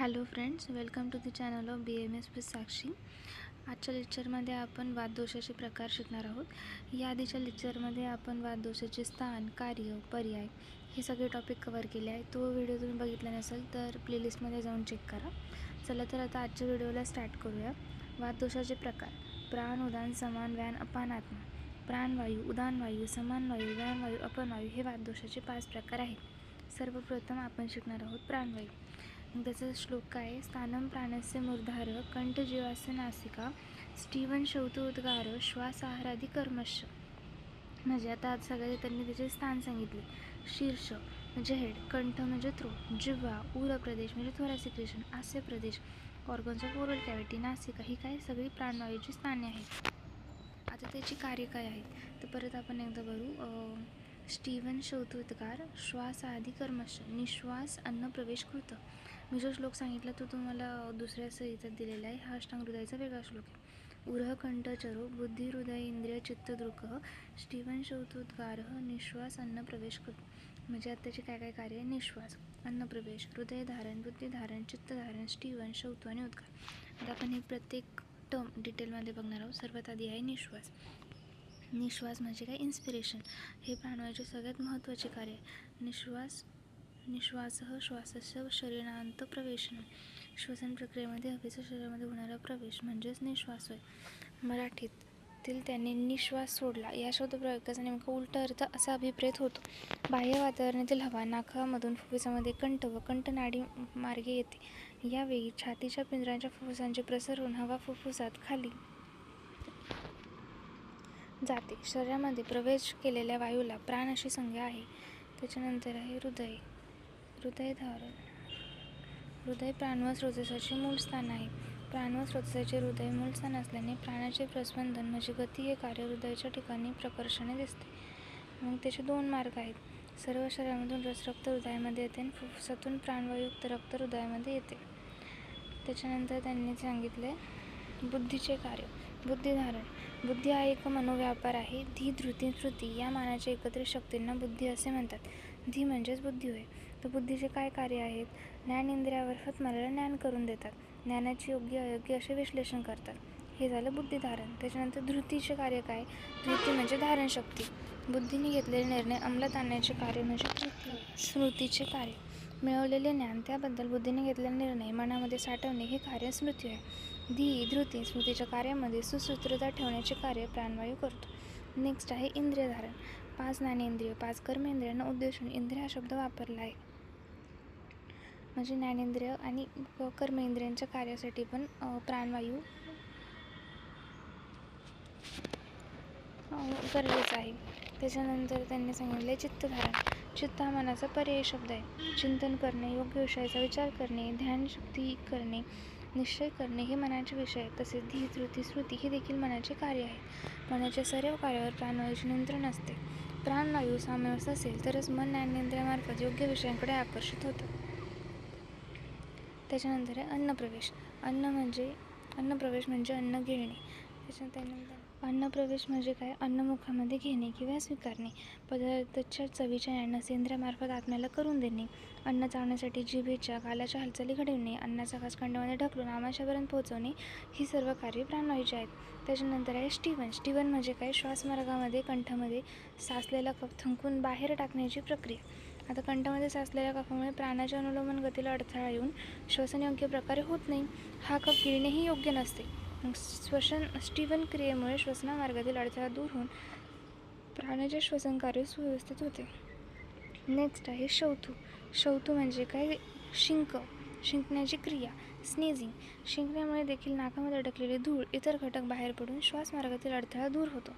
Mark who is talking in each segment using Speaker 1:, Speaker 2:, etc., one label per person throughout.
Speaker 1: Hello friends, welcome to the channel of BMS with Sakshi. आजच्या लेक्चरमध्ये आपण वाददोषाचे प्रकार शिकणार आहोत. या आधीच्या लेक्चरमध्ये आपण वाददोषाचे स्थान, कार्य, पर्याय हे सगळे टॉपिक कव्हर केले आहे. तो व्हिडिओ तुम्ही बघितला नसेल तर प्लेलिस्टमध्ये जाऊन चेक करा. चला तर आता आजच्या व्हिडिओला स्टार्ट करूया. वाददोषाचे प्रकार: प्राण, उदान, समान, व्यान, अपान, आत्मा. प्राणवायू, उदानवायू, समानवायू, व्यानवायू, अपनवायू हे वाददोषाचे 5 प्रकार आहेत. सर्वप्रथम आपण शिकणार आहोत प्राणवायू. त्याचा श्लोक काय आहे? स्थानम प्राणस्य मूर्धार कंठजीवास्य नासिका स्टीवन शौतोद्गार श्वासाहारादी कर्मश. म्हणजे आता आज सगळ्यात त्यांनी त्याचे स्थान सांगितले. शीर्ष म्हणजे हेड, कंठ म्हणजे थ्रोट, जिव्हा, उर प्रदेश म्हणजे थोरॅसिक रिजन, आस्य प्रदेश ऑर्गन्स ऑफ ओरल कॅव्हिटी, नासिका ही काय सगळी प्राणवायूची स्थाने आहेत. आता त्याची कार्य काय आहेत तर परत आपण एकदा बघू. स्टीवन शौतोद्गार श्वास आदी कर्मश, निश्वास अन्न प्रवेश कृत. मी जो श्लोक सांगितला तो तुम्हाला दुसऱ्या सहितात दिलेला आहे. हा अष्टांग हृदयाचा वेगळा श्लोक आहे. उरह कंठ चरो बुद्धी हृदय इंद्रिय चित्त दृक स्टीवन शौतोद्गार निश्वास अन्न प्रवेश कृत. म्हणजे आता त्याचे काय काय कार्य आहे? निश्वास, अन्न प्रवेश, हृदय धारण, बुद्धी धारण, चित्त धारण, स्टीवन, शौतो आणि उद्गार. आता आपण हे प्रत्येक टर्म डिटेलमध्ये बघणार आहोत. सर्वात आधी आहे निश्वास. निश्वास म्हणजे काय? इन्स्पिरेशन. हे प्राणवायूचे सगळ्यात महत्त्वाचे कार्य आहे. निश्वासः श्वासस्य शरीरांत प्रवेशनं. श्वसन प्रक्रियेमध्ये हवेचा शरीरामध्ये होणारा प्रवेश म्हणजेच निश्वास होय. मराठीतील त्यांनी निश्वास सोडला या शब्दप्रयोगाचा नेमका उलटा अर्थ असा अभिप्रेत होतो. बाह्य वातावरणातील हवा नाकामधून फुफ्फुसामध्ये कंठ व कंठनाडी मार्गे येते. यावेळी छातीच्या पिंजऱ्याच्या फुफ्फुसांचे प्रसर होऊन हवा फुफ्फुसात खाली जाते. शरीरामध्ये प्रवेश केलेल्या वायूला प्राण अशी संज्ञा आहे. त्याच्यानंतर आहे हृदय. हृदय प्राणव स्रोतसाचे मूळ स्थान आहे. प्राणव स्रोतसाचे हृदय मूळ स्थान असल्याने प्राणाचे प्रस्पंदन म्हणजे गती हे कार्य हृदयाच्या ठिकाणी प्रकर्षाने दिसते. मग त्याचे 2 मार्ग आहेत. सर्व शरीरामधून रक्त हृदयामध्ये येते आणि फुफ्फुसातून प्राणवायुक्त रक्त हृदयामध्ये येते. त्याच्यानंतर त्यांनी सांगितले बुद्धीचे कार्य. बुद्धिधारण. बुद्धी हा एक मनोव्यापार आहे. धी, धृती, श्रुती या मानाच्या एकत्रित शक्तींना बुद्धी असे म्हणतात. धी म्हणजेच बुद्धी होय. तर बुद्धीचे काय कार्य आहेत? ज्ञानेंद्रियामार्फत मनाला ज्ञान करून देतात. ज्ञानाचे योग्य अयोग्य असे विश्लेषण करतात. हे झालं बुद्धिधारण. त्याच्यानंतर धृतीचे कार्य काय? धृती म्हणजे धारणशक्ती. बुद्धीने घेतलेले निर्णय अंमलात आणण्याचे कार्य म्हणजे स्मृतीचे कार्य. मिळवलेले ज्ञान त्याबद्दल बुद्धीने घेतलेला निर्णय मनामध्ये साठवणे हे कार्य स्मृती आहे. धी, धृती, स्मृतीच्या कार्यामध्ये सुसूत्रता ठेवण्याचे कार्य प्राणवायू करतो. नेक्स्ट आहे इंद्रियधारण. 5 ज्ञानेंद्रिय, 5 कर्मेंद्रियांना उद्देशून इंद्रिय हा शब्द वापरला आहे. म्हणजे ज्ञानेंद्रिय आणि कर्मेंद्रियांच्या कार्यासाठी पण प्राणवायू गरजेचं आहे. त्याच्यानंतर त्यांनी सांगितले चित्तधारण. चित्त हा मनाचा पर्यायी शब्द आहे. चिंतन करणे, योग्य विषयाचा विचार करणे, ध्यानशक्ती करणे, निश्चय करणे हे मनाचे विषय आहेत. तसेच धी, धृती, स्मृती हे देखील मनाचे कार्य आहे. मनाच्या सर्व कार्यावर प्राणवायूचे नियंत्रण असते. प्राणवायू सामवस्थ असेल तरच मन ज्ञानेंद्रियामार्फत योग्य विषयांकडे आकर्षित होतं. त्याच्यानंतर आहे अन्नप्रवेश. अन्नप्रवेश म्हणजे अन्न घेणे. त्याच्यानंतर अन्नप्रवेश म्हणजे काय? अन्न मुखामध्ये घेणे किंवा स्वीकारणे. पदार्थाच्या चवीच्या ज्ञान सेंद्रियामार्फत आत्म्याला करून देणे. अन्न चावण्यासाठी जिभेच्या गालाच्या हालचाली घडविणे. अन्नाचा घास खंडामध्ये ढकलून आमाशयापर्यंत पोहोचवणे ही सर्व कार्ये प्राणवायूची आहेत. त्याच्यानंतर आहे स्टीवन. स्टीवन म्हणजे काय? श्वासमार्गामध्ये कंठामध्ये साचलेला कफ थंकून बाहेर टाकण्याची प्रक्रिया. आता कंठामध्ये साचलेल्या कफामुळे प्राणाच्या अनुलोमन गतीला अडथळा येऊन श्वसन योग्य प्रकारे होत नाही. हा कफ गिळणेही योग्य नसते. स्टीवन क्रियेमुळे श्वसनामार्गातील अडथळा दूर होऊन प्राणाचे श्वसन कार्य सुव्यवस्थित होते. नेक्स्ट आहे शौतू. शौतू म्हणजे काय? शिंकण्याची क्रिया. स्नेझिंग. शिंकण्यामुळे देखील नाकामध्ये अडकलेली धूळ इतर घटक बाहेर पडून श्वासमार्गातील अडथळा दूर होतो.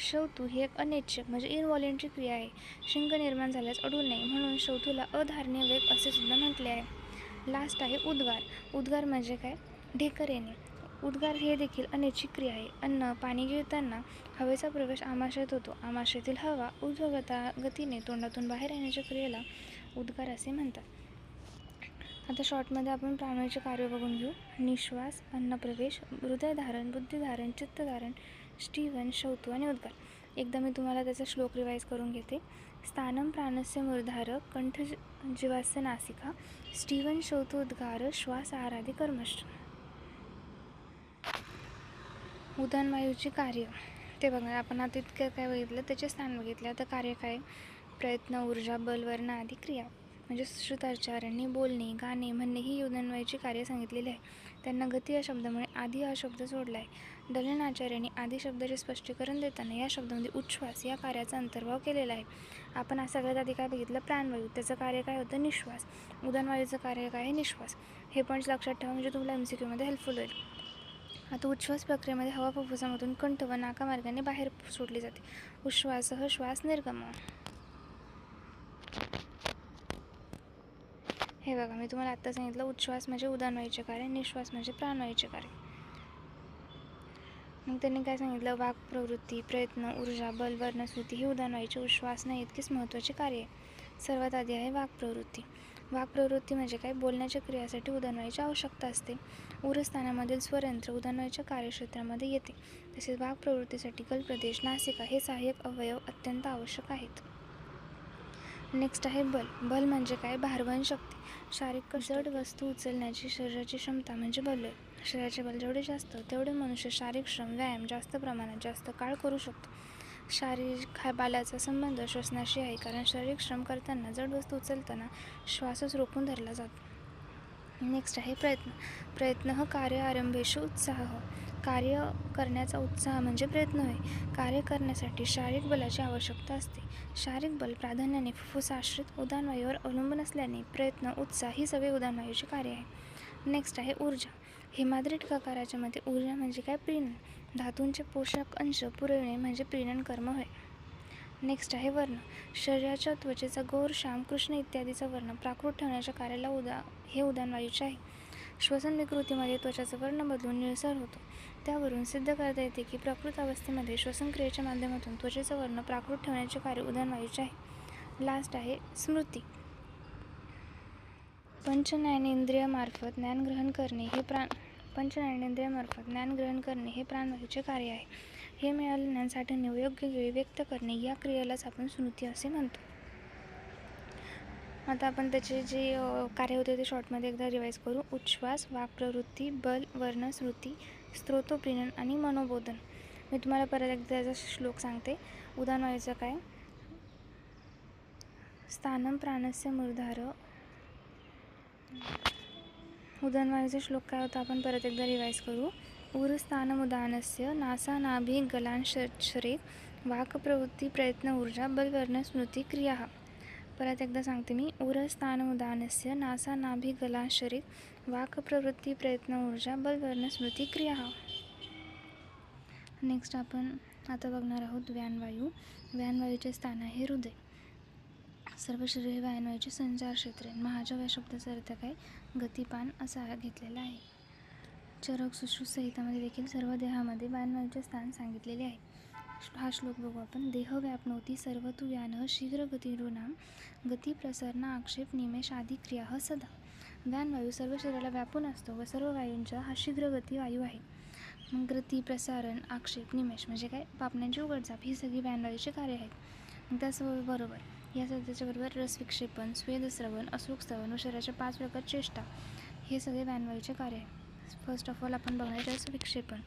Speaker 1: शौतू ही एक अनैच्छिक म्हणजे इनव्हॉलेंटरी क्रिया आहे. शिंक निर्माण झाल्यास अडू नये म्हणून शौतूला अधारणीय वेग असे सुद्धा म्हटले आहे. लास्ट आहे उद्गार. उद्गार म्हणजे काय? ढेकर येणे. उद्गार हे देखील अनैच्छिक क्रिया आहे. अन्न, पाणी गिळताना हवेचा प्रवेश आमाशयात होतो. आमाशयातील हवा ऊर्ध्व गतीने तोंडातून बाहेर येण्याच्या क्रियेला उद्गार असे म्हणतात. आता शॉर्टमध्ये आपण प्राणवायूचे कार्य बघून घेऊ. निश्वास, अन्नप्रवेश, हृदयधारण, बुद्धिधारण, चित्तधारण, स्टीवन, शौतू आणि उद्गार. एकदा मी तुम्हाला त्याचा श्लोक रिवाईज करून घेते. स्थानं प्राणस्य मूर्धार कंठ जीवास्य नासिका स्टीवन शोतोद्गार श्वास आराधी कर्मश्च. उदानवायूची कार्य ते बघा. आपण आता इतकं काय बघितलं, त्याचे स्थान बघितलं. आता कार्य काय? प्रयत्न, ऊर्जा, बल, वर्ण आदी क्रिया म्हणजे श्रुताचार्यांनी बोलणे, गाणे, म्हणणे ही उदानवायूची कार्य सांगितलेली आहे. त्यांना गती या शब्दामुळे आधी हा शब्द जोडला आहे. दलनाचार्यांनी आधी शब्दाचे स्पष्टीकरण देताना या शब्दामध्ये उच्छ्वास या कार्याचा अंतर्भाव केलेला आहे. आपण आज सगळ्यात आधी काय बघितलं? प्राणवायू. त्याचं कार्य काय होतं? निश्वास. उदानवायूचं कार्य काय आहे? निश्वास. हे पॉईंट्स लक्षात ठेवा म्हणजे तुम्हाला MCQ मध्ये हेल्पफुल होईल. आता उच्छ्वास प्रक्रियेमध्ये हवा फुफ्फुसामधून कंठ व नाकामार्गाने बाहेर सोडली जाते. उच्छ्वासः श्वास निर्गम. हे बघा, मी तुम्हाला आत्ता सांगितलं उच्छ्वास म्हणजे उदानवायूचे कार्य, निश्वास म्हणजे प्राणवायूचे कार्य. मग त्यांनी काय सांगितलं? वाक प्रवृत्ती, प्रयत्न, ऊर्जा, बल, वर्ण, श्रुती ही उदानवायूचे उच्छ्वास नाही इतकीच महत्त्वाची कार्य आहे. सर्वात आधी आहे वाक प्रवृत्ती. वाक प्रवृत्ती म्हणजे काय? बोलण्याच्या क्रियासाठी उदानवायूची आवश्यकता असते. उरस्थानामधील स्वरयंत्र उदानवायूच्या कार्यक्षेत्रामध्ये येते. तसेच वाक प्रवृत्तीसाठी गलप्रदेश, नासिका हे सहाय्यक अवयव अत्यंत आवश्यक आहेत. नेक्स्ट आहे बल. बल म्हणजे काय? भारवहन शक्ती. शारीरिक जड वस्तू उचलण्याची शरीराची क्षमता म्हणजे बल आहे. शरीराचे बल जेवढे जास्त तेवढे मनुष्य शारीरिक श्रम, व्यायाम जास्त प्रमाणात जास्त काळ करू शकतो. शारीरिक बलाचा संबंध श्वसनाशी आहे, कारण शारीरिक श्रम करताना जड वस्तू उचलताना श्वासच रोखून धरला जातो. नेक्स्ट आहे प्रयत्न. प्रयत्न हा कार्य आरंभेषु उत्साह. कार्य करण्याचा उत्साह म्हणजे प्रयत्न होय. कार्य करण्यासाठी शारीरिक बलाची आवश्यकता असते. शारीरिक बल प्राधान्याने फुफ्फुसाश्रित उदानवायूवर अवलंबून असल्याने प्रयत्न, उत्साह ही सगळी उदानवायूची कार्य आहे. नेक्स्ट आहे ऊर्जा. हेमाद्री टीकाकाराच्या मते ऊर्जा म्हणजे काय? प्रीणन. धातूंचे पोषक अंश पुरविणे म्हणजे प्रीणन कर्म होय. नेक्स्ट आहे वर्ण. शरीराच्या त्वचेचा गौर, श्याम, कृष्ण इत्यादीचा वर्ण प्राकृत ठेवण्याच्या कार्याला हे उदानवायूचे आहे. श्वसन विकृतीमध्ये त्वचाचा वर्ण बदलून निळसर होतो. त्यावरून सिद्ध करता येते की प्रकृत अवस्थेमध्ये श्वसन क्रियेच्या माध्यमातून त्वचेचा वर्ण प्राकृत ठेवण्याचे कार्य उदानवायूचे आहे. लास्ट आहे स्मृती. पंचज्ञानेंद्रियामार्फत ज्ञान ग्रहण करणे हे प्राणवायूचे कार्य आहे. हे मिळालेले ज्ञान साठवणे व योग्य वेळी व्यक्त करणे या क्रियेलाच आपण स्मृती असे म्हणतो. आता आपण त्याचे जे कार्य होते ते शॉर्टमध्ये एकदा रिवाईज करू. उच्छ्वास, वाक प्रवृत्ती, बल, वर्ण, श्रुती, स्तोत्रप्रीणन आणि मनोबोधन. मी तुम्हाला परत एकदा त्याचा श्लोक सांगते. उदानवायूचं काय? स्थानं प्राणस्य मूर्धार. उदानवायूचा श्लोक काय होता आपण परत एकदा रिवाईज करू. उरस्थानमुदानस्य नासा नाभि गलांशरे वाक प्रवृत्ती, प्रयत्न, ऊर्जा, बल, वर्ण, स्मृती, क्रिया. परत एकदा सांगते मी. उरस्थानमुदानस्य नासा नाभि गलांशरे वाक प्रवृत्ती, प्रयत्न, ऊर्जा, बल, वर्ण, स्मृती, क्रिया. नेक्स्ट आपण आता बघणार आहोत व्यानवायू. व्यानवायूचे स्थान आहे हृदय. सर्व शरीर हे व्यानवायूचे संचार क्षेत्र आहे. महाजव या शब्दाचा अर्थ काय? गतिपान असा घेतलेला आहे. चरक सुश्रुत संहितामध्ये देखील सर्व देहामध्ये व्यानवायूचे स्थान सांगितलेले आहे. हा श्लोक बघू आपण. देह व्यापनोती सर्वतु व्यानः शीघ्र गतिरूणाम गती प्रसरण आक्षेप निमेष आदी क्रिया सदा. व्यानवायू सर्व शरीराला व्यापून असतो व सर्व वायूंचा हा शीघ्र गती वायू आहे. मग गती, प्रसारण, आक्षेप, निमेष म्हणजे काय? पापण्यांची उघडझाप ही सगळी व्यानवायूची कार्य आहेत. मग त्याचबरोबर त्याच्याबरोबर रसविक्षेपण, स्वेदस्रवण, अश्रुस्रवण व शरीराच्या 5 प्रकार चेष्टा हे सगळे व्यानवायूचे कार्य आहे. फर्स्ट ऑफ ऑल आपण बघणार रसविक्षेपण.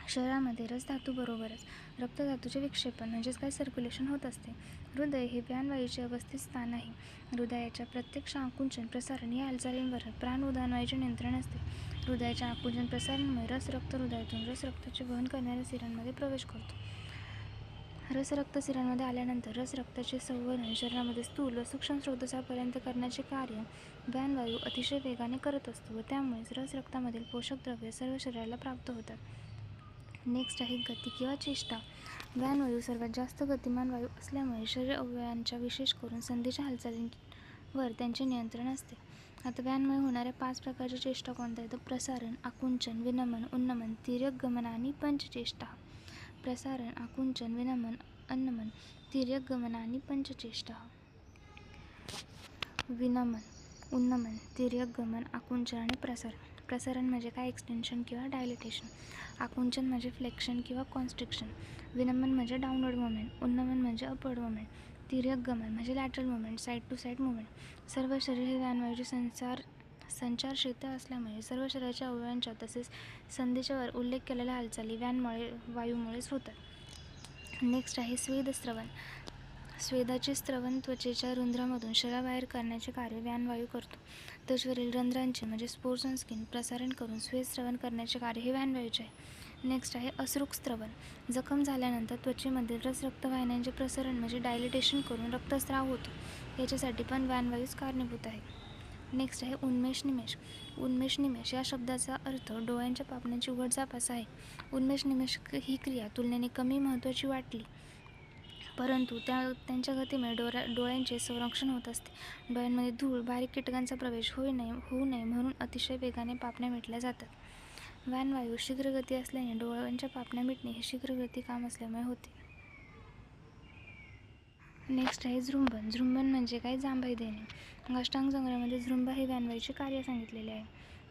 Speaker 1: शरीरामध्ये रसधातूबरोबरच रक्तधातूचे विक्षेपण म्हणजेच काय? सर्क्युलेशन होत असते. हृदय हे व्यानवायूचे अवस्थित स्थान आहे. हृदयाच्या प्रत्यक्ष आकुंचन, प्रसारण या हालचालींवर प्राण उदानवायूचे नियंत्रण असते. हृदयाच्या आकुंचन प्रसारणामुळे रसरक्त हृदयातून रसरक्ताचे वहन करणाऱ्या सिरांमध्ये प्रवेश करतो. रसरक्त सिरांमध्ये आल्यानंतर रसरक्ताचे संवहन शरीरामध्ये स्थूल व सूक्ष्म स्रोतसापर्यंत करण्याचे कार्य व्यानवायू अतिशय वेगाने करत असतो व त्यामुळेच रसरक्तामधील पोषक द्रव्ये सर्व शरीराला प्राप्त होतात. नेक्स्ट आहे गती किंवा चेष्टा. व्यानवायू सर्वात जास्त गतिमान वायू असल्यामुळे शरीर अवयवांच्या विशेष करून संधीच्या हालचालींवर त्यांचे नियंत्रण असते. आता व्यानमुळे होणाऱ्या 5 प्रकारच्या चेष्टा कोणत्या आहेत? प्रसारण, आकुंचन, विनमन, उन्नमन, तिर्यक गमन आणि पंचचेष्टा. प्रसारण, आकुंचन, विनमन, अन्नमन, तिर्यक गमन आणि पंचचेष्टा. विनमन, उन्नमन, तिर्यक गमन, आकुंचन आणि प्रसारण. प्रसारण म्हणजे काय? एक्सटेन्शन किंवा डायलिटेशन. आकुंचन म्हणजे फ्लेक्शन किंवा कॉन्स्ट्रिक्शन. विनमन म्हणजे डाऊनवर्ड मुवमेंट. उन्नमन म्हणजे अपवर्ड मुवमेंट. तिर्यक गमन म्हणजे lateral movement, side to side movement. सर्व शरीर हे व्यानवायूचे संचार क्षेत्र असल्यामुळे सर्व शरीराच्या अवयवांच्या तसेच संधीच्यावर उल्लेख केलेल्या हालचाली वायूमुळेच होतात. नेक्स्ट आहे स्वेदस्रवन. स्वेदाचे स्रवन त्वचेच्या रंध्रामधून शरीराबाहेर करण्याचे कार्य व्यानवायू करतो. त्वचेवरील रंध्रांचे म्हणजे स्पोर्स ऑन स्किन प्रसारण करून स्वेदस्रवन करण्याचे कार्य हे व्यानवायूचे आहे. नेक्स्ट आहे असृक स्रवन. जखम झाल्यानंतर त्वचेमधील रक्तवाहिन्यांचे प्रसरण म्हणजे डायलिटेशन करून रक्तस्राव होतो. याच्यासाठी पण व्यानवायूच कारणीभूत आहे. नेक्स्ट आहे उन्मेष निमेष. उन्मेष निमेष या शब्दाचा अर्थ डोळ्यांच्या पापण्यांची उघडझाप असा आहे. उन्मेष निमेष ही क्रिया तुलनेने कमी महत्त्वाची वाटली, परंतु त्यांच्या गतीमुळे डोळ्यांचे संरक्षण होत असते. डोळ्यांमध्ये धूळ, बारीक कीटकांचा प्रवेश होऊ नये म्हणून अतिशय वेगाने पापण्या मिटल्या जातात. व्यानवायू शीघ्रगती असल्याने डोळ्यांच्या पापण्या मिटणे हे शीघ्रगती काम असल्यामुळे होते. नेक्स्ट आहे झृंबन. झृंबन म्हणजे काय? जांभई देणे. अष्टांग संग्रहामध्ये झृंबा हे व्यानवायूचे कार्य सांगितलेले आहे.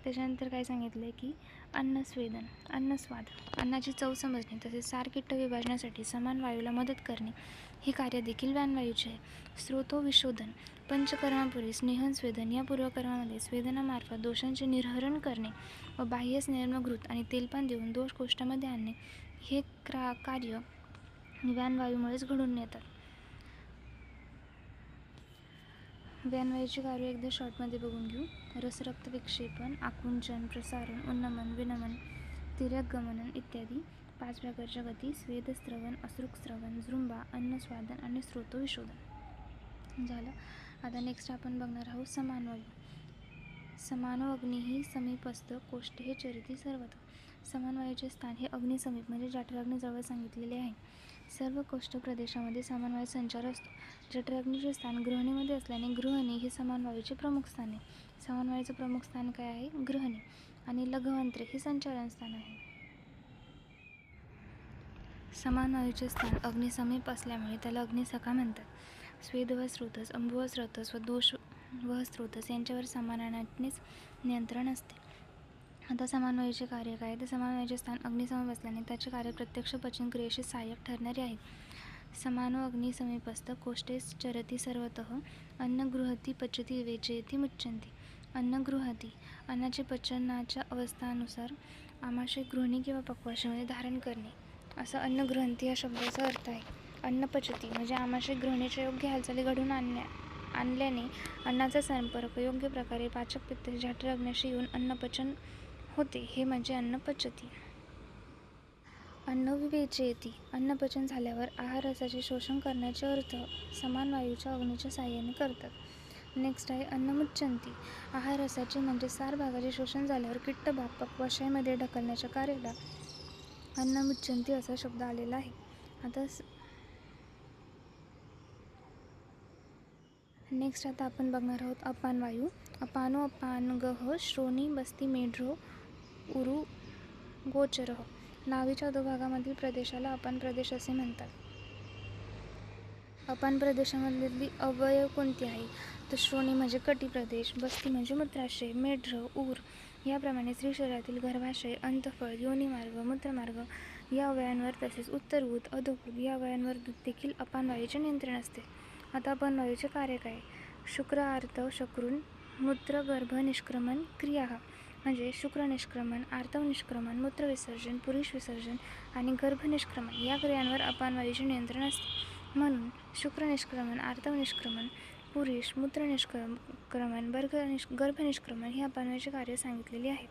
Speaker 1: त्याच्यानंतर काय सांगितलं आहे की अन्नस्वेदन, अन्नस्वाद, अन्नाची चव समजणे तसेच सारकिट्ट विभाजनासाठी समान वायूला मदत करणे ही कार्य देखील व्यानवायूचे आहे. स्रोतोविशोधन, पंचकर्मापूर्वी स्नेहन स्वेदन या पूर्वकर्मामध्ये स्वेदनामार्फत दोषांचे निर्हरण करणे व बाह्य स्नेहमघृत आणि तेलपान देऊन दोष कोष्ठामध्ये आणणे हे कार्य व्यानवायूमुळेच घडून येतात. व्यानवायूची कार्य एकदा शॉर्टमध्ये बघून घेऊ. रसरक्त विक्षेपण, आकुंचन, प्रसारण, उन्नमन, विनमन, तिर्यक गमन इत्यादी 5 प्रकारच्या गती स्वेदस्रवन, असृक्स्रवन, झृंबा, अन्नस्वादन आणि स्रोतोविशोधन झालं. आता नेक्स्ट आपण बघणार आहोत समानवायू. समानो अग्निही समीपस्थ कोष्ठे चरती सर्वत्र. समानवायूचे स्थान हे अग्निसमीप म्हणजे जठराग्नीजवळ सांगितलेले आहे. सर्व कोष्ठ प्रदेशामध्ये समानवायू संचार असतो. जठराग्नीचे स्थान गृहिणीमध्ये असल्याने गृहिणी हे समानवायूचे प्रमुख स्थान आहे. समानवायूचे प्रमुख स्थान काय आहे? गृहिणी. आणि लघ्वांत्रे हे संचालन स्थान आहे. समानवायूचे स्थान अग्निसमीप असल्यामुळे त्याला अग्निसखा म्हणतात. स्वेदवह स्रोतस, अंबुवह स्रोतस व दोषवह स्रोतस यांच्यावर समानानेच नियंत्रण असते. आता समानवायूचे कार्य काय? तर समानवायूचे स्थान अग्निसमीप असल्याने त्याचे कार्य प्रत्यक्ष पचन क्रियेशी सहाय्यक ठरणारे आहे. समानो अग्नि समीपस्थ कोष्ठे चरती सर्वतः अन्न गृहती पचती वेचयती मुच्यंती. अन्न गृहती, अन्नाचे पचनाच्या अवस्थानुसार आमाशय गृहिणी किंवा पक्वाशयामध्ये धारण करणे असा अन्न गृहंती या शब्दाचा अर्थ आहे. अन्न पचती म्हणजे आमाशय गृहिणीच्या योग्य हालचाली घडून आणल्याने अन्नाचा संपर्क योग्य प्रकारे पाचक पित्त जठराग्नीशी येऊन अन्नपचन होते, हे म्हणजे अन्न पचती. अन्न विवेचयती, अन्नपचन झाल्यावर आहार रसाचे शोषण करण्याचे अर्थ समान वायूच्या अग्नीच्या साहाय्याने करतात. नेक्स्ट आहे अन्न मुच्यंती. आहार रसाचे म्हणजे सार भागाचे शोषण झाल्यावर किट्ट भाग पक्वाशयामध्ये ढकलण्याच्या कार्याला अन्न मुच्यंती असा शब्द आलेला आहे. आता आपण बघणार आहोत अपानवायू. अपानो अपानगः श्रोणी बस्ती मेढ्रो उरु गोचरः. नाभीच्या अधोभागामधील प्रदेशाला अपान प्रदेश असे म्हणतात. अपान प्रदेशामधली अवयव कोणती आहे? तर श्रोणी म्हणजे कटी प्रदेश, बस्ती म्हणजे मूत्राशय, मेढ्र, ऊर याप्रमाणे स्त्री शरीरातील गर्भाशय, अंतःफळ, योनिमार्ग, मूत्रमार्ग या अवयवांवर तसेच उत्तरभूत, अधोभूत या अवयवांवर देखील अपानवायूचे नियंत्रण असते. आता अपानवायूचे कार्य काय? शुक्र आर्तव शक्रून मूत्र गर्भ निष्क्रमण क्रिया म्हणजे शुक्र निष्क्रमण, आर्तव निष्क्रमण, मूत्रविसर्जन, पुरुष विसर्जन आणि गर्भ निष्क्रमण या क्रियांवर अपानवायूचे नियंत्रण असते. म्हणून शुक्र निष्क्रमण, आर्तव निष्क्रमण, पुरुष, मूत्र निष्क्रमण, गर्भ निष्क्रमण ही अपानवायूची कार्य सांगितलेली आहेत.